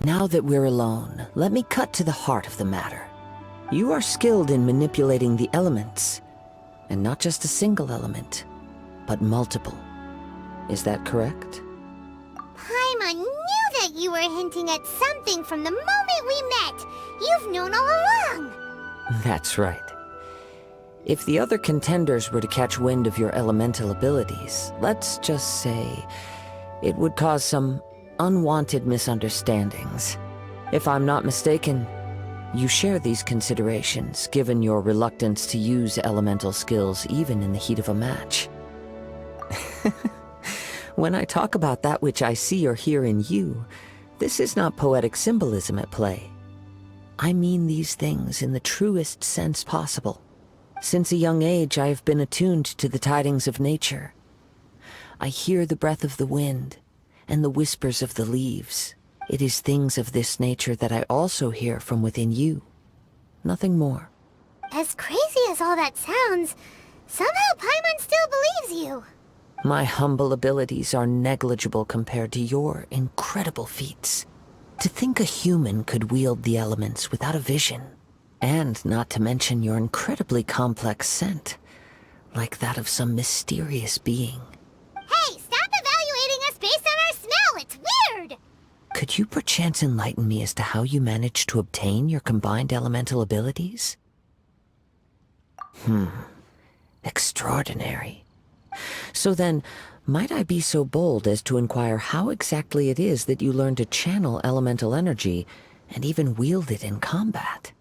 Now that we're alone, let me cut to the heart of the matter. You are skilled in manipulating the elements, and not just a single element, but multiple. Is that correct? Paimon knew that you were hinting at something from the moment we met. You've known all along. That's right. If the other contenders were to catch wind of your elemental abilities, let's just say it would cause some unwanted misunderstandings. If I'm not mistaken, you share these considerations, given your reluctance to use elemental skills even in the heat of a match. When I talk about that which I see or hear in you, this is not poetic symbolism at play. I mean these things in the truest sense possible. Since a young age, I have been attuned to the tidings of nature. I hear the breath of the wind and the whispers of the leaves. It is things of this nature that I also hear from within you. Nothing more. As crazy as all that sounds, somehow Paimon still believes you. My humble abilities are negligible compared to your incredible feats. To think a human could wield the elements without a vision, and not to mention your incredibly complex scent, like that of some mysterious being. Hey, stop evaluating us based on our smell! It's weird! Could you perchance enlighten me as to how you managed to obtain your combined elemental abilities? Extraordinary. So then, might I be so bold as to inquire how exactly it is that you learned to channel elemental energy and even wield it in combat?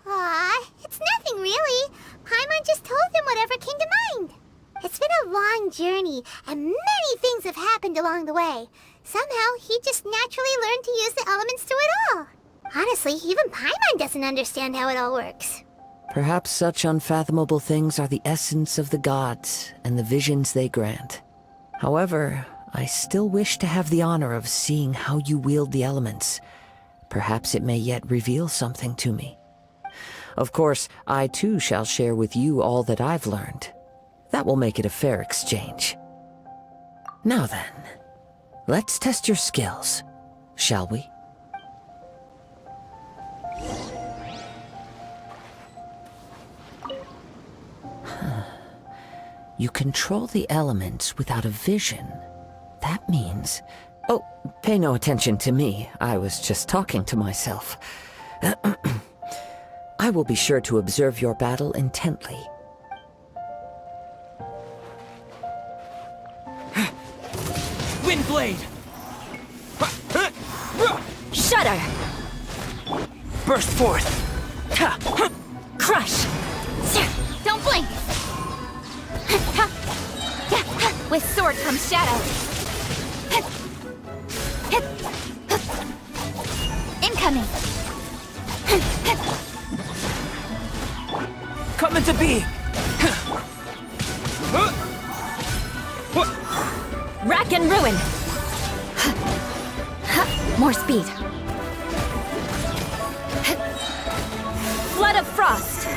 Aw, it's nothing really. Paimon just told him whatever came to mind. It's been a long journey, and many things have happened along the way. Somehow, he just naturally learned to use the elements through it all. Honestly, even Paimon doesn't understand how it all works. Perhaps such unfathomable things are the essence of the gods and the visions they grant. However, I still wish to have the honor of seeing how you wield the elements. Perhaps it may yet reveal something to me. Of course, I too shall share with you all that I've learned. That will make it a fair exchange. Now then, let's test your skills, shall we? You control the elements without a vision. That means... Oh, pay no attention to me. I was just talking to myself. I will be sure to observe your battle intently. Windblade! Shudder! Burst forth! Crush! Don't blink! With sword comes shadow. Incoming! Come into being! Rack and ruin! More speed. Flood of frost!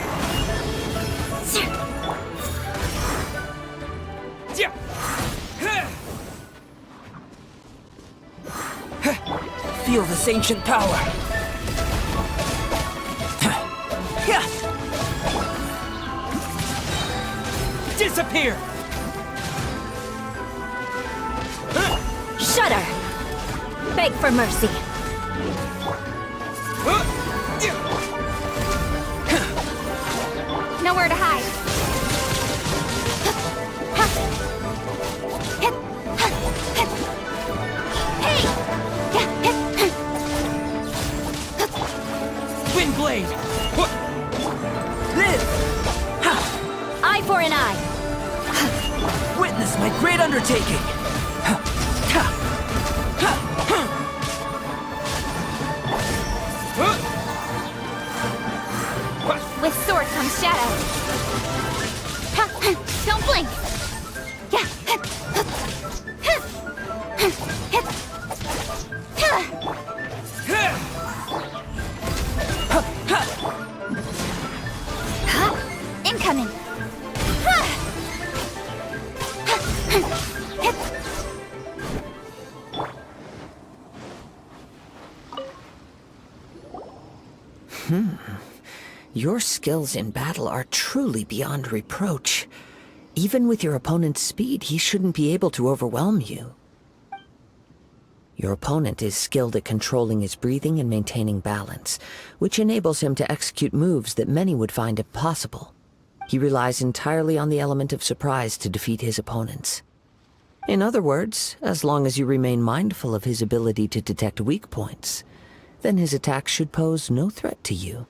Feel this ancient power! Disappear! Shudder! Beg for mercy. Nowhere to hide. Windblade! Live! Eye for an eye. Witness my great undertaking! With sword comes shadow. Don't blink. Incoming. Your skills in battle are truly beyond reproach. Even with your opponent's speed, he shouldn't be able to overwhelm you. Your opponent is skilled at controlling his breathing and maintaining balance, which enables him to execute moves that many would find impossible. He relies entirely on the element of surprise to defeat his opponents. In other words, as long as you remain mindful of his ability to detect weak points, then his attacks should pose no threat to you.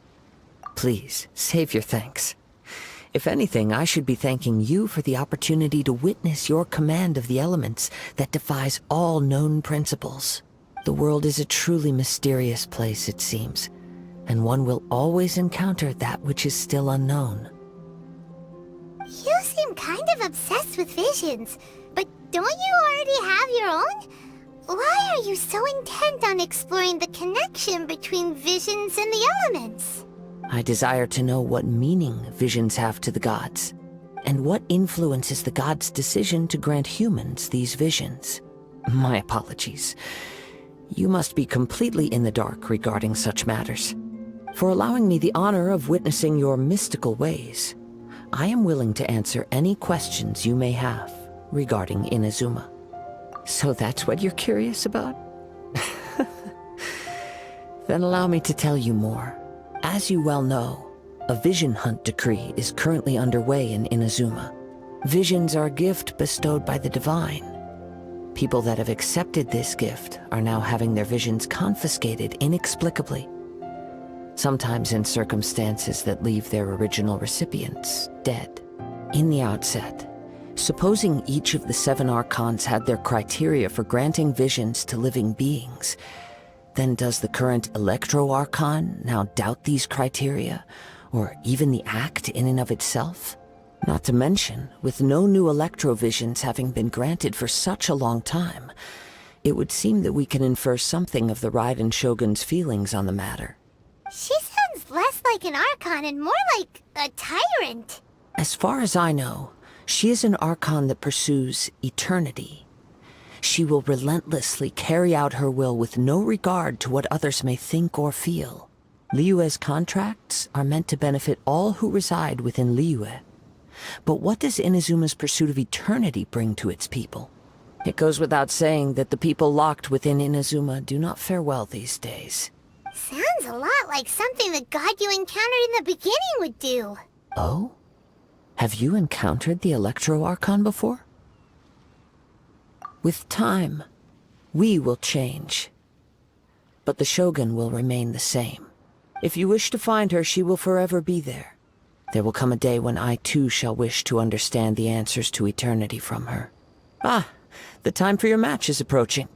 Please, save your thanks. If anything, I should be thanking you for the opportunity to witness your command of the elements that defies all known principles. The world is a truly mysterious place, it seems, and one will always encounter that which is still unknown. You seem kind of obsessed with visions, but don't you already have your own? Why are you so intent on exploring the connection between visions and the elements? I desire to know what meaning visions have to the gods, and what influences the gods' decision to grant humans these visions. My apologies. You must be completely in the dark regarding such matters. For allowing me the honor of witnessing your mystical ways, I am willing to answer any questions you may have regarding Inazuma. So that's what you're curious about? Then allow me to tell you more. As you well know, a vision hunt decree is currently underway in Inazuma. Visions are a gift bestowed by the divine. People that have accepted this gift are now having their visions confiscated inexplicably, sometimes in circumstances that leave their original recipients dead. In the outset, supposing each of the 7 archons had their criteria for granting visions to living beings, then does the current Electro-Archon now doubt these criteria, or even the act in and of itself? Not to mention, with no new Electro-Visions having been granted for such a long time, it would seem that we can infer something of the Raiden Shogun's feelings on the matter. She sounds less like an Archon and more like a tyrant. As far as I know, she is an Archon that pursues eternity. She will relentlessly carry out her will with no regard to what others may think or feel. Liyue's contracts are meant to benefit all who reside within Liyue. But what does Inazuma's pursuit of eternity bring to its people? It goes without saying that the people locked within Inazuma do not fare well these days. Sounds a lot like something the god you encountered in the beginning would do. Oh? Have you encountered the Electro-Archon before? With time, we will change. But the Shogun will remain the same. If you wish to find her, she will forever be there. There will come a day when I too shall wish to understand the answers to eternity from her. Ah, the time for your match is approaching.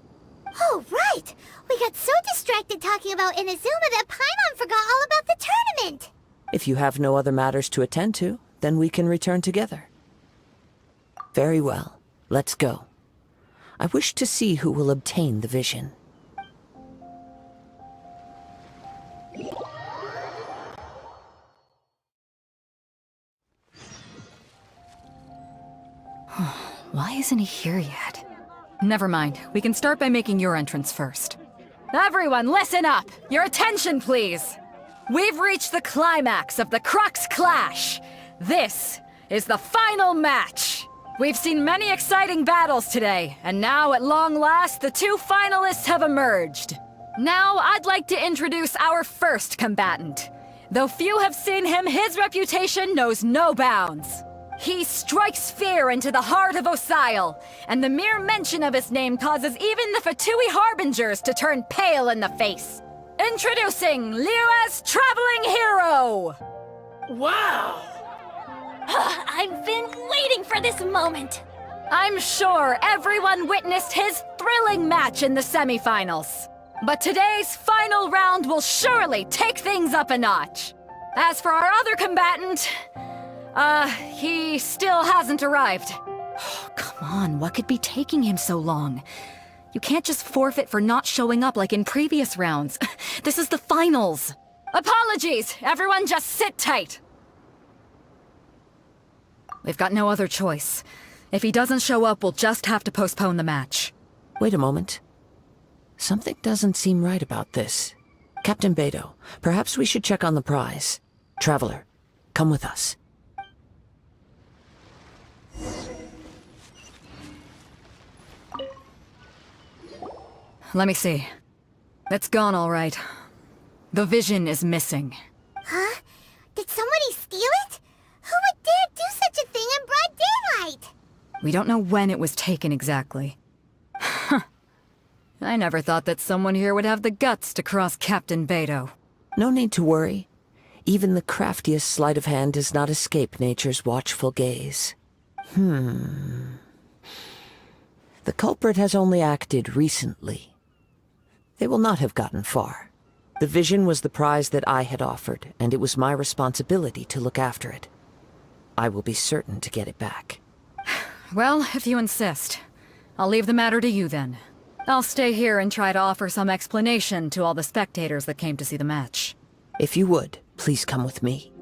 Oh, right! We got so distracted talking about Inazuma that Paimon forgot all about the tournament! If you have no other matters to attend to, then we can return together. Very well, let's go. I wish to see who will obtain the vision. Why isn't he here yet? Never mind. We can start by making your entrance first. Everyone, listen up! Your attention, please! We've reached the climax of the Crux Clash! This is the final match! We've seen many exciting battles today, and now at long last, the 2 finalists have emerged. Now, I'd like to introduce our first combatant. Though few have seen him, his reputation knows no bounds. He strikes fear into the heart of Osile, and the mere mention of his name causes even the Fatui Harbingers to turn pale in the face. Introducing Liyue's traveling hero! Wow! I've been waiting for this moment. I'm sure everyone witnessed his thrilling match in the semifinals. But today's final round will surely take things up a notch. As for our other combatant, he still hasn't arrived. Come on, what could be taking him so long? You can't just forfeit for not showing up like in previous rounds. This is the finals. Apologies! Everyone just sit tight. We've got no other choice. If he doesn't show up, we'll just have to postpone the match. Wait a moment. Something doesn't seem right about this. Captain Beidou, perhaps we should check on the prize. Traveler, come with us. Let me see. It's gone all right. The vision is missing. Huh? Did somebody steal it? Who would dare do such a thing in broad daylight? We don't know when it was taken exactly. I never thought that someone here would have the guts to cross Captain Beto. No need to worry. Even the craftiest sleight of hand does not escape nature's watchful gaze. The culprit has only acted recently. They will not have gotten far. The vision was the prize that I had offered, and it was my responsibility to look after it. I will be certain to get it back. Well, if you insist. I'll leave the matter to you then. I'll stay here and try to offer some explanation to all the spectators that came to see the match. If you would, please come with me.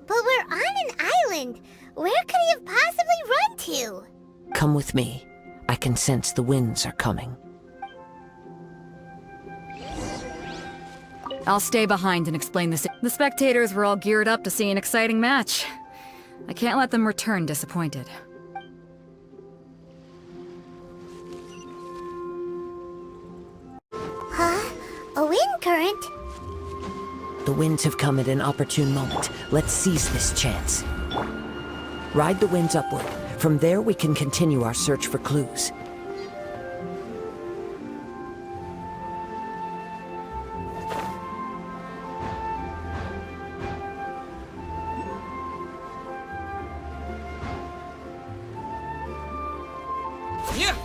But we're on an island. Where could he have possibly run to? Come with me. I can sense the winds are coming. I'll stay behind and explain this. The spectators were all geared up to see an exciting match. I can't let them return disappointed. Huh? A wind current? The winds have come at an opportune moment. Let's seize this chance. Ride the winds upward. From there, we can continue our search for clues. Yeah.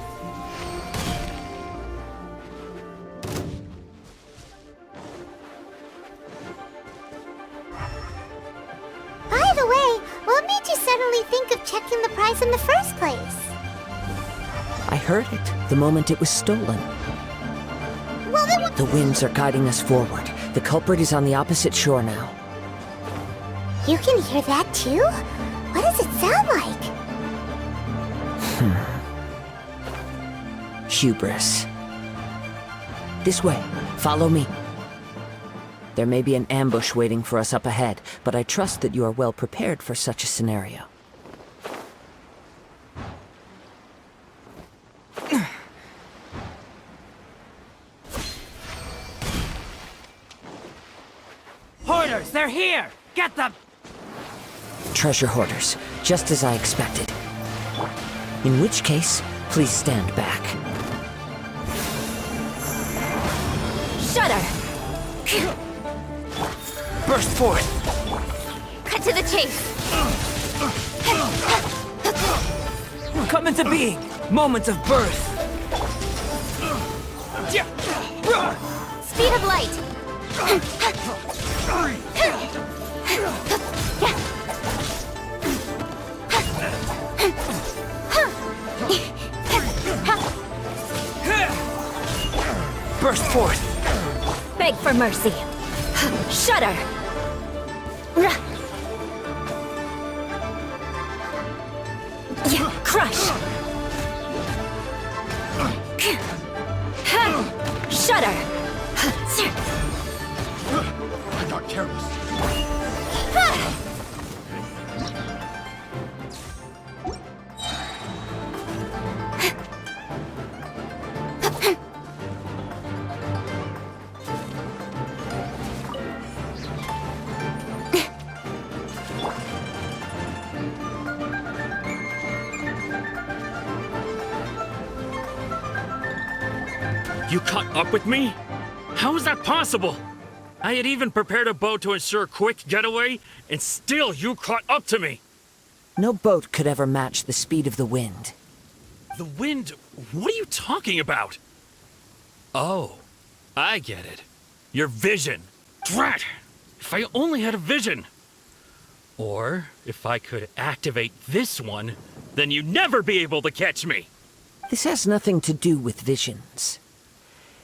By the way, what made you suddenly think of checking the prize in the first place? I heard it the moment it was stolen. Well, then The winds are guiding us forward. The culprit is on the opposite shore now. you can hear that too? What does it sound like? Hubris. This way. Follow me. There may be an ambush waiting for us up ahead, but I trust that you are well prepared for such a scenario. Hoarders, they're here! Get them! Treasure hoarders, just as I expected. In which case, please stand back. Shudder! Burst forth! Cut to the chase! Come into being! Moments of birth! Speed of light! Burst forth! Beg for mercy! Shudder! Crush! Shudder! I got careless. You caught up with me? How is that possible? I had even prepared a boat to ensure a quick getaway, and still you caught up to me! No boat could ever match the speed of the wind. The wind? What are you talking about? Oh, I get it. Your vision. Drat! If I only had a vision! Or, if I could activate this one, then you'd never be able to catch me! This has nothing to do with visions.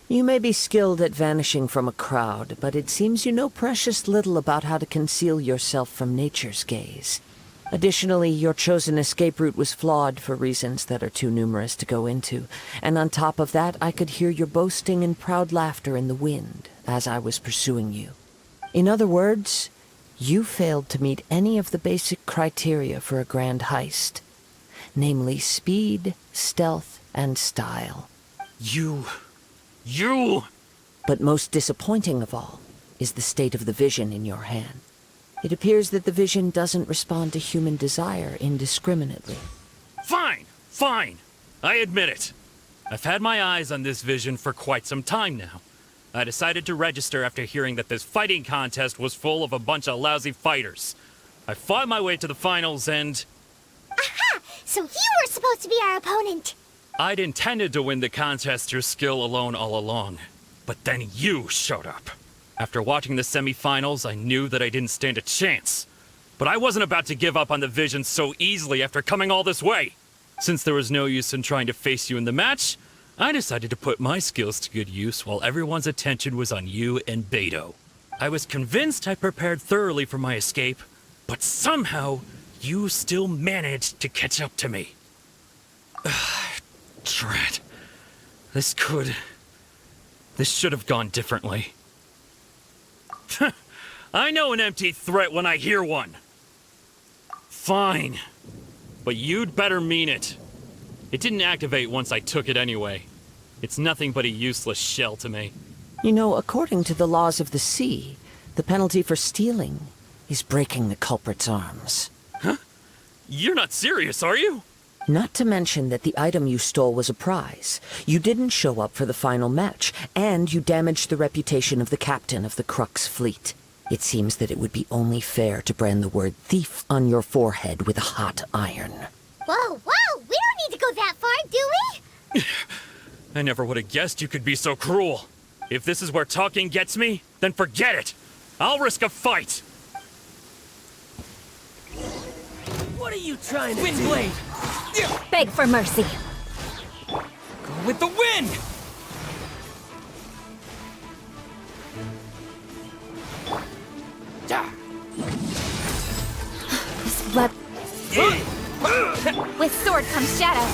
You may be skilled at vanishing from a crowd, but it seems you know precious little about how to conceal yourself from nature's gaze. Additionally, your chosen escape route was flawed for reasons that are too numerous to go into, and on top of that, I could hear your boasting and proud laughter in the wind as I was pursuing you. In other words, you failed to meet any of the basic criteria for a grand heist. Namely speed, stealth, and style. You... But most disappointing of all is the state of the vision in your hand. It appears that the vision doesn't respond to human desire indiscriminately. Fine, fine. I admit it. I've had my eyes on this vision for quite some time now. I decided to register after hearing that this fighting contest was full of a bunch of lousy fighters. I fought my way to the finals and... Aha! So you were supposed to be our opponent! I'd intended to win the contest through skill alone all along. But then you showed up. After watching the semifinals, I knew that I didn't stand a chance. But I wasn't about to give up on the vision so easily after coming all this way. Since there was no use in trying to face you in the match, I decided to put my skills to good use while everyone's attention was on you and Beto. I was convinced I prepared thoroughly for my escape, but somehow you still managed to catch up to me. Drat. This should have gone differently. I know an empty threat when I hear one. Fine. But you'd better mean it. It didn't activate once I took it anyway. It's nothing but a useless shell to me. You know, according to the laws of the sea, the penalty for stealing is breaking the culprit's arms. Huh? You're not serious, are you? Not to mention that the item you stole was a prize. You didn't show up for the final match, and you damaged the reputation of the captain of the Crux fleet. It seems that it would be only fair to brand the word thief on your forehead with a hot iron. Whoa, whoa! We don't need to go that far, do we? I never would have guessed you could be so cruel. If this is where talking gets me, then forget it. I'll risk a fight. What are you trying to do? Windblade! Beg for mercy. Go with the wind! This web... With sword comes shadow.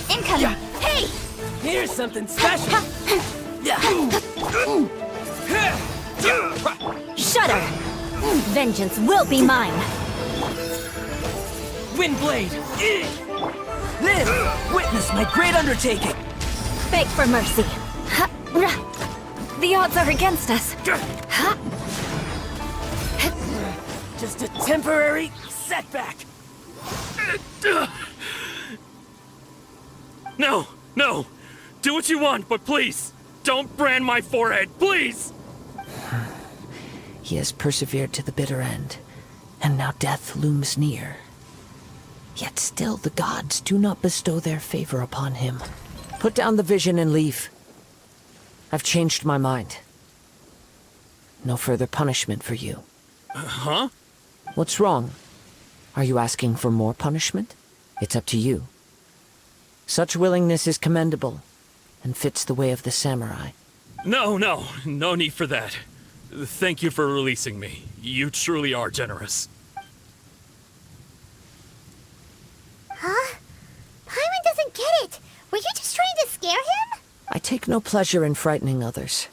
Incoming! Hey! Here's something special! Shudder! Vengeance will be mine! Windblade! Live! Witness my great undertaking! Beg for mercy. The odds are against us. Just a temporary setback! No, no. Do what you want, but please, don't brand my forehead, please! He has persevered to the bitter end, and now death looms near. Yet still the gods do not bestow their favor upon him. Put down the vision and leave. I've changed my mind. No further punishment for you. Huh? What's wrong? Are you asking for more punishment? It's up to you. Such willingness is commendable, and fits the way of the samurai. No need for that. Thank you for releasing me. You truly are generous. Huh? Paimon doesn't get it. Were you just trying to scare him? I take no pleasure in frightening others.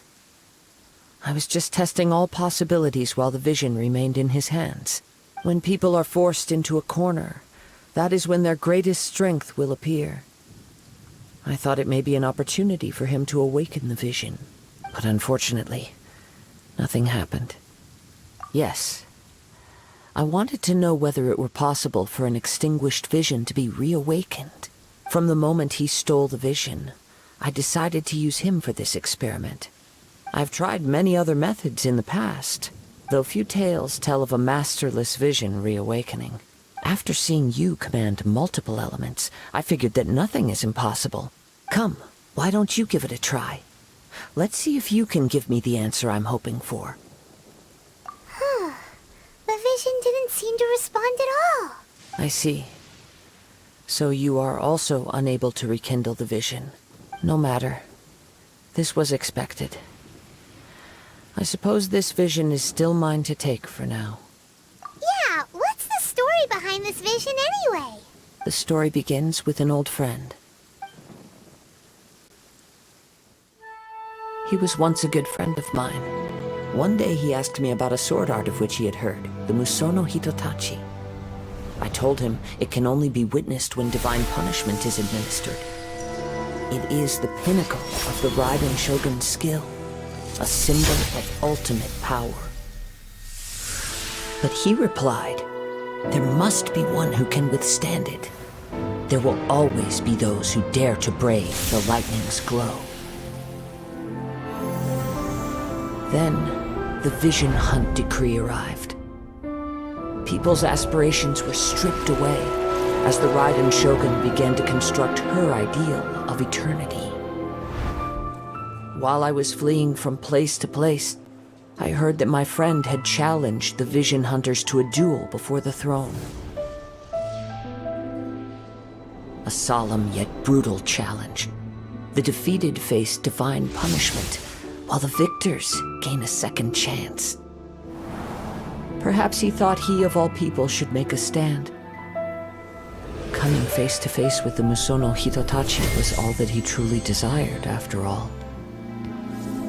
I was just testing all possibilities while the vision remained in his hands. When people are forced into a corner, that is when their greatest strength will appear. I thought it may be an opportunity for him to awaken the vision, but unfortunately, nothing happened. Yes, I wanted to know whether it were possible for an extinguished vision to be reawakened. From the moment he stole the vision, I decided to use him for this experiment. I've tried many other methods in the past, though few tales tell of a masterless vision reawakening. After seeing you command multiple elements, I figured that nothing is impossible. Come, why don't you give it a try? Let's see if you can give me the answer I'm hoping for. The vision didn't seem to respond at all. I see. So you are also unable to rekindle the vision. No matter. This was expected. I suppose this vision is still mine to take for now. Yeah, what's the story behind this vision anyway? The story begins with an old friend. He was once a good friend of mine. One day he asked me about a sword art of which he had heard, the Musono Hitotachi. I told him it can only be witnessed when divine punishment is administered. It is the pinnacle of the Raiden Shogun's skill, a symbol of ultimate power. But he replied, there must be one who can withstand it. There will always be those who dare to brave the lightning's glow. Then, the Vision Hunt decree arrived. People's aspirations were stripped away as the Raiden Shogun began to construct her ideal of eternity. While I was fleeing from place to place, I heard that my friend had challenged the Vision Hunters to a duel before the throne. A solemn yet brutal challenge. The defeated face divine punishment, while the victors gain a second chance. Perhaps he thought he of all people should make a stand. Coming face to face with the Musono Hitotachi was all that he truly desired, after all.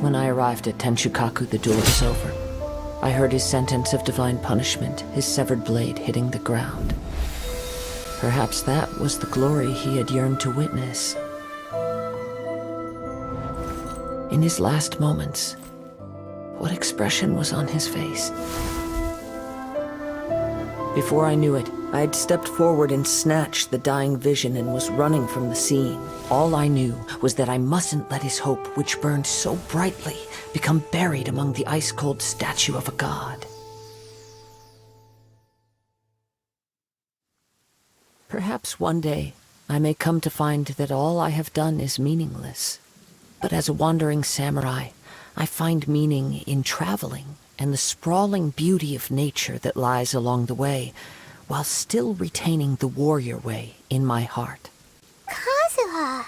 When I arrived at Tenshukaku, the duel was over. I heard his sentence of divine punishment, his severed blade hitting the ground. Perhaps that was the glory he had yearned to witness. In his last moments, what expression was on his face? Before I knew it, I had stepped forward and snatched the dying vision and was running from the scene. All I knew was that I mustn't let his hope, which burned so brightly, become buried among the ice-cold statue of a god. Perhaps one day I may come to find that all I have done is meaningless. But as a wandering samurai, I find meaning in traveling and the sprawling beauty of nature that lies along the way, while still retaining the warrior way in my heart. Kazuha!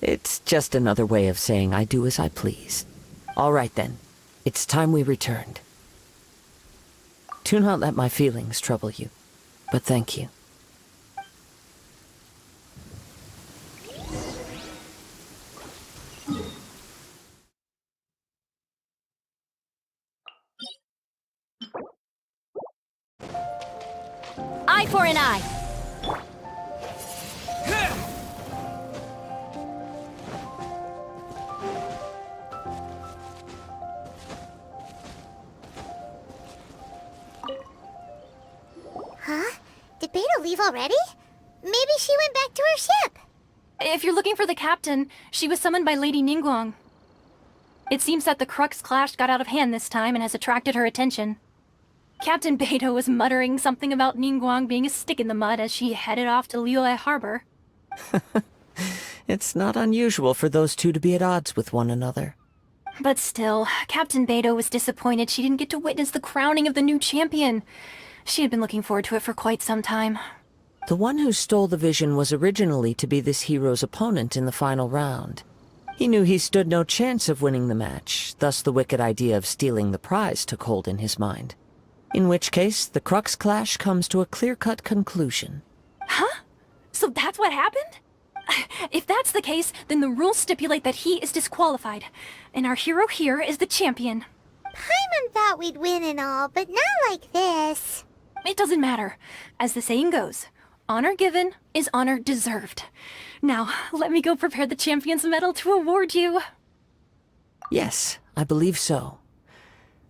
It's just another way of saying I do as I please. All right then, it's time we returned. Do not let my feelings trouble you, but thank you. Eye for an eye. Huh? Did Beta leave already? Maybe she went back to her ship. If you're looking for the captain, she was summoned by Lady Ningguang. It seems that the Crux clash got out of hand this time and has attracted her attention. Captain Beto was muttering something about Ningguang being a stick in the mud as she headed off to Liyue Harbor. It's not unusual for those two to be at odds with one another. But still, Captain Beto was disappointed she didn't get to witness the crowning of the new champion. She had been looking forward to it for quite some time. The one who stole the vision was originally to be this hero's opponent in the final round. He knew he stood no chance of winning the match, thus the wicked idea of stealing the prize took hold in his mind. In which case, the Crux clash comes to a clear-cut conclusion. Huh? So that's what happened? If that's the case, then the rules stipulate that he is disqualified, and our hero here is the champion. Paimon thought we'd win and all, but not like this. It doesn't matter. As the saying goes, honor given is honor deserved. Now, let me go prepare the champion's medal to award you. Yes, I believe so.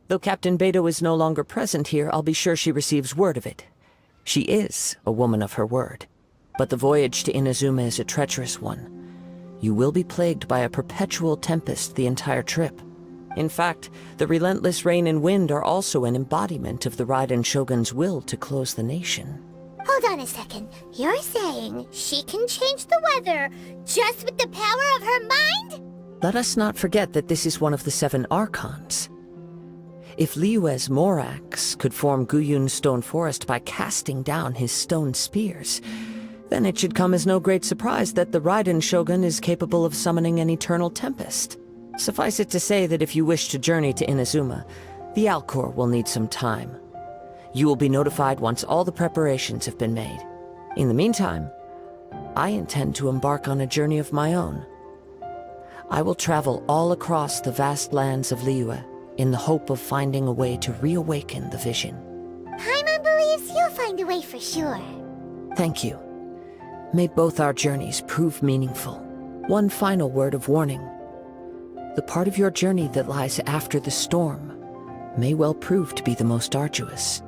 Though Captain Beto is no longer present here, I'll be sure she receives word of it. She is a woman of her word. But the voyage to Inazuma is a treacherous one. You will be plagued by a perpetual tempest the entire trip. In fact, the relentless rain and wind are also an embodiment of the Raiden Shogun's will to close the nation. Hold on a second. You're saying she can change the weather just with the power of her mind? Let us not forget that this is one of the 7 Archons. If Liyue's Morax could form Guyun's stone forest by casting down his stone spears, then it should come as no great surprise that the Raiden Shogun is capable of summoning an eternal tempest. Suffice it to say that if you wish to journey to Inazuma, the Alcor will need some time. You will be notified once all the preparations have been made. In the meantime, I intend to embark on a journey of my own. I will travel all across the vast lands of Liyue in the hope of finding a way to reawaken the vision. Paimon believes you'll find a way for sure. Thank you. May both our journeys prove meaningful. One final word of warning. The part of your journey that lies after the storm may well prove to be the most arduous.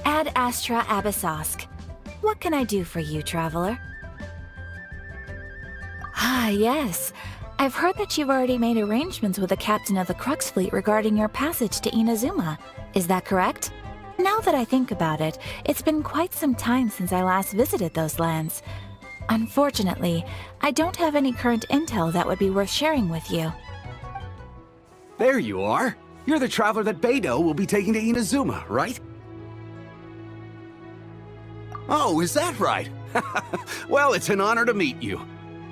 Ad Astra Abyssosk. What can I do for you, traveler? Ah, yes. I've heard that you've already made arrangements with the captain of the Crux fleet regarding your passage to Inazuma. Is that correct? Now that I think about it, it's been quite some time since I last visited those lands. Unfortunately, I don't have any current intel that would be worth sharing with you. There you are. You're the traveler that Beidou will be taking to Inazuma, right? Oh, is that right? Well, it's an honor to meet you.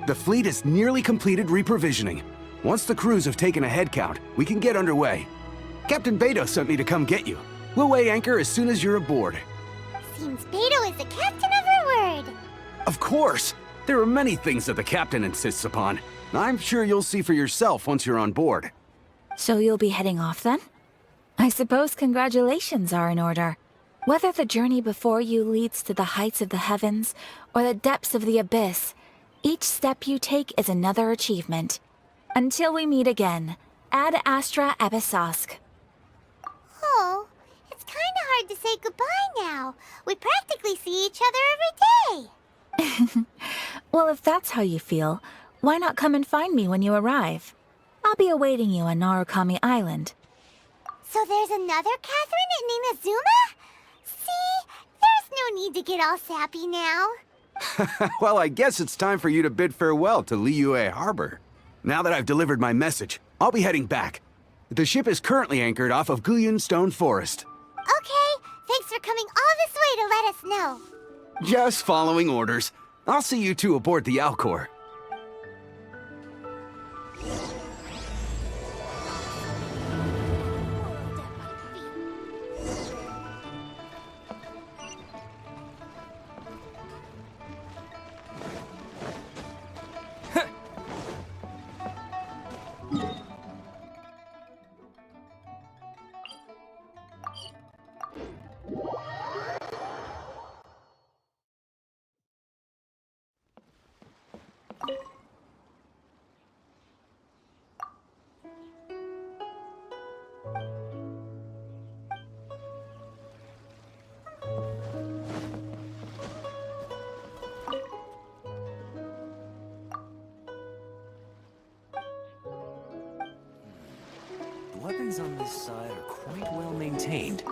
The fleet has nearly completed reprovisioning. Once the crews have taken a head count, we can get underway. Captain Beidou sent me to come get you. We'll weigh anchor as soon as you're aboard. Seems Beidou is the captain of her word. Of course! There are many things that the captain insists upon. I'm sure you'll see for yourself once you're on board. So you'll be heading off then? I suppose congratulations are in order. Whether the journey before you leads to the heights of the heavens or the depths of the abyss, each step you take is another achievement. Until we meet again, Ad Astra Abyssosk. Oh, it's kinda hard to say goodbye now. We practically see each other every day. Well, if that's how you feel, why not come and find me when you arrive? I'll be awaiting you on Narukami Island. So there's another Catherine in Inazuma? See? There's no need to get all sappy now. Well, I guess it's time for you to bid farewell to Liyue Harbor. Now that I've delivered my message, I'll be heading back. The ship is currently anchored off of Goin Stone Forest. Okay, thanks for coming all this way to let us know. Just following orders. I'll see you two aboard the Alcor. The weapons on this side are quite well maintained.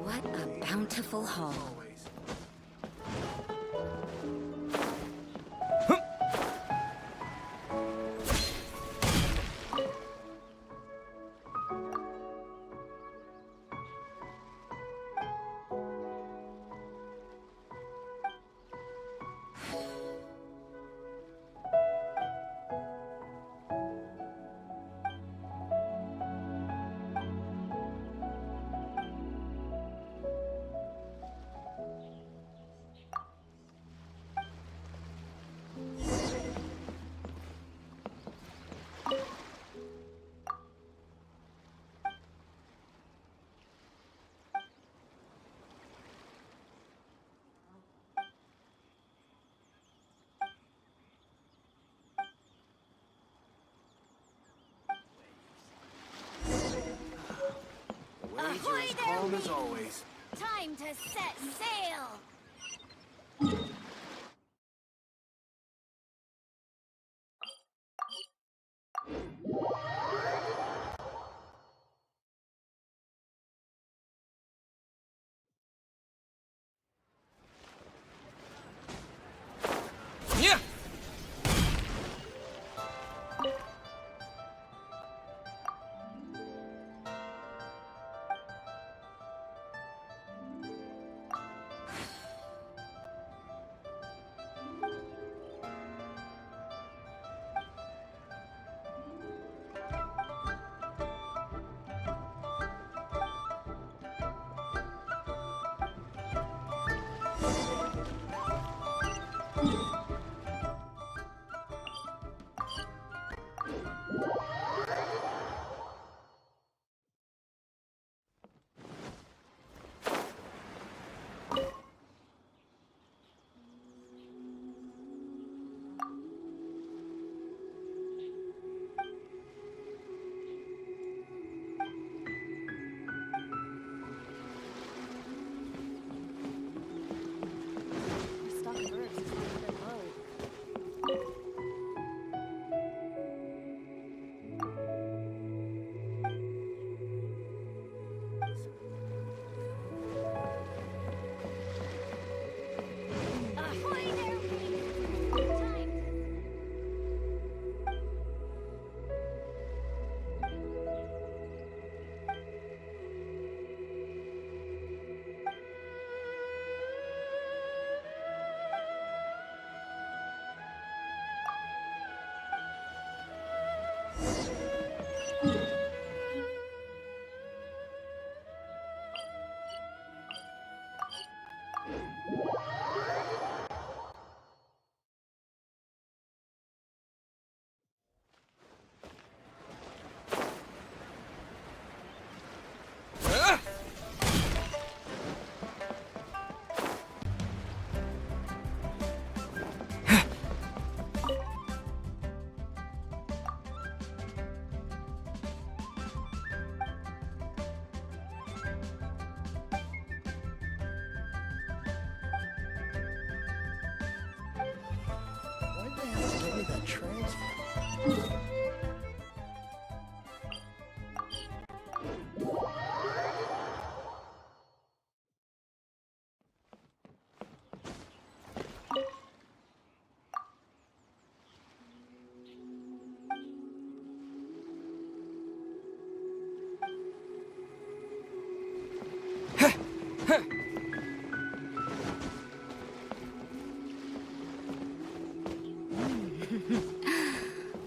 What a bountiful haul. calm as always. Time to set sail! Yeah. Ahoy there, Wing! Time to... Why'd they have to give me that transfer?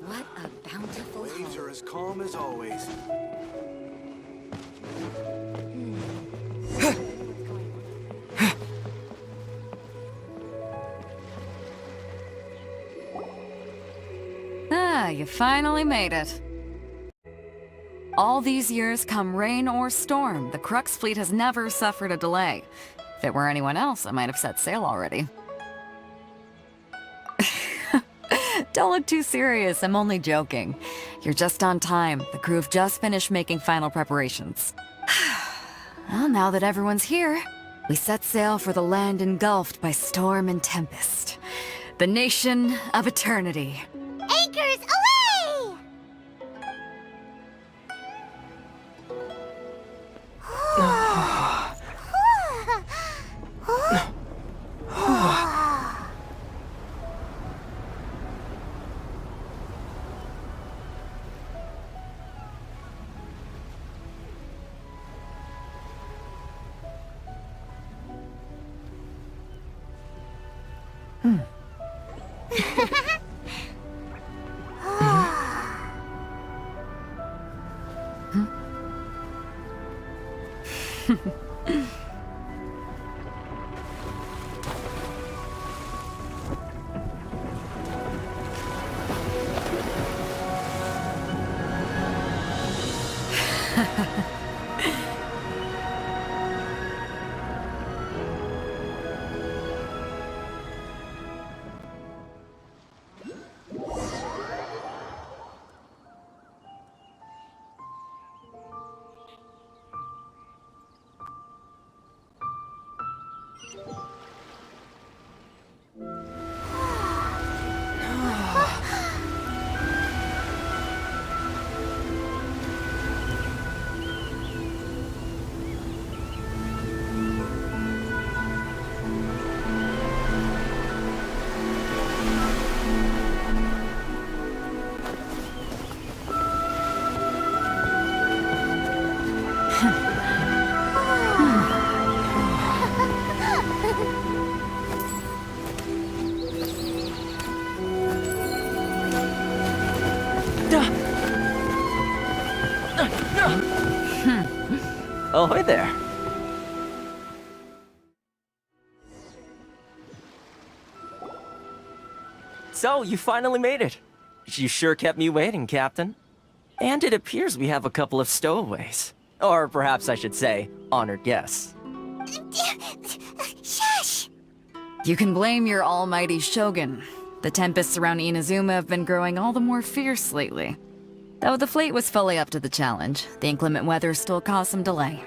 What a bountiful Waves haul. are as calm as always. Ah, you finally made it. All these years, come rain or storm, the Crux fleet has never suffered a delay. If it were anyone else, I might have set sail already. Don't look too serious, I'm only joking. You're just on time. The crew have just finished making final preparations. Well, now that everyone's here, we set sail for the land engulfed by storm and tempest. The nation of eternity. Anchors away! Ahoy there. So, you finally made it. You sure kept me waiting, Captain. And it appears we have a couple of stowaways. Or perhaps I should say, honored guests. Shush! You can blame your almighty Shogun. The tempests around Inazuma have been growing all the more fierce lately. Though the fleet was fully up to the challenge, the inclement weather still caused some delay.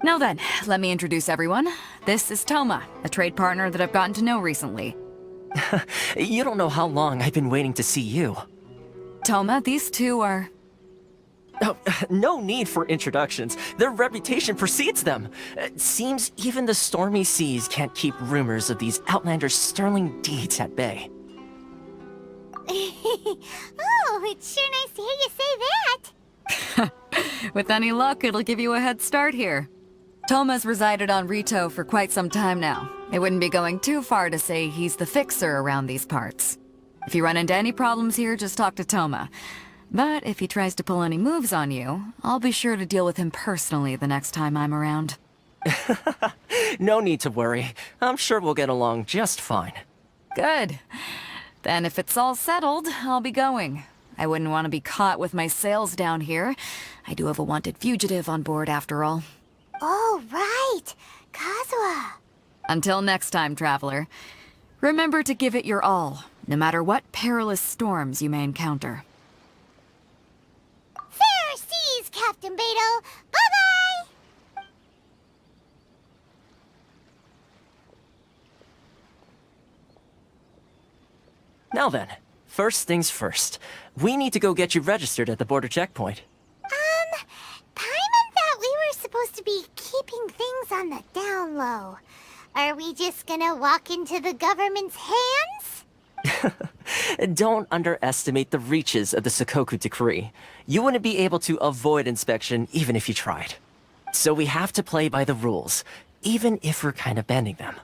Now then, let me introduce everyone. This is Toma, a trade partner that I've gotten to know recently. You don't know how long I've been waiting to see you. Toma, these two are... Oh, no need for introductions. Their reputation precedes them. Seems even the stormy seas can't keep rumors of these outlanders' sterling deeds at bay. Oh, it's sure nice to hear you say that. With any luck, it'll give you a head start here. Toma's resided on Rito for quite some time now. It wouldn't be going too far to say he's the fixer around these parts. If you run into any problems here, just talk to Toma. But if he tries to pull any moves on you, I'll be sure to deal with him personally the next time I'm around. No need to worry. I'm sure we'll get along just fine. Good. Then if it's all settled, I'll be going. I wouldn't want to be caught with my sails down here. I do have a wanted fugitive on board after all. Oh, right. Kazuha. Until next time, traveler. Remember to give it your all, no matter what perilous storms you may encounter. Fair seas, Captain Beto. Bye-bye! Now then, first things first. We need to go get you registered at the border checkpoint. Paimon thought we were supposed to be keeping things on the down low. Are we just gonna walk into the government's hands? Don't underestimate the reaches of the Sakoku Decree. You wouldn't be able to avoid inspection even if you tried. So we have to play by the rules, even if we're kind of bending them.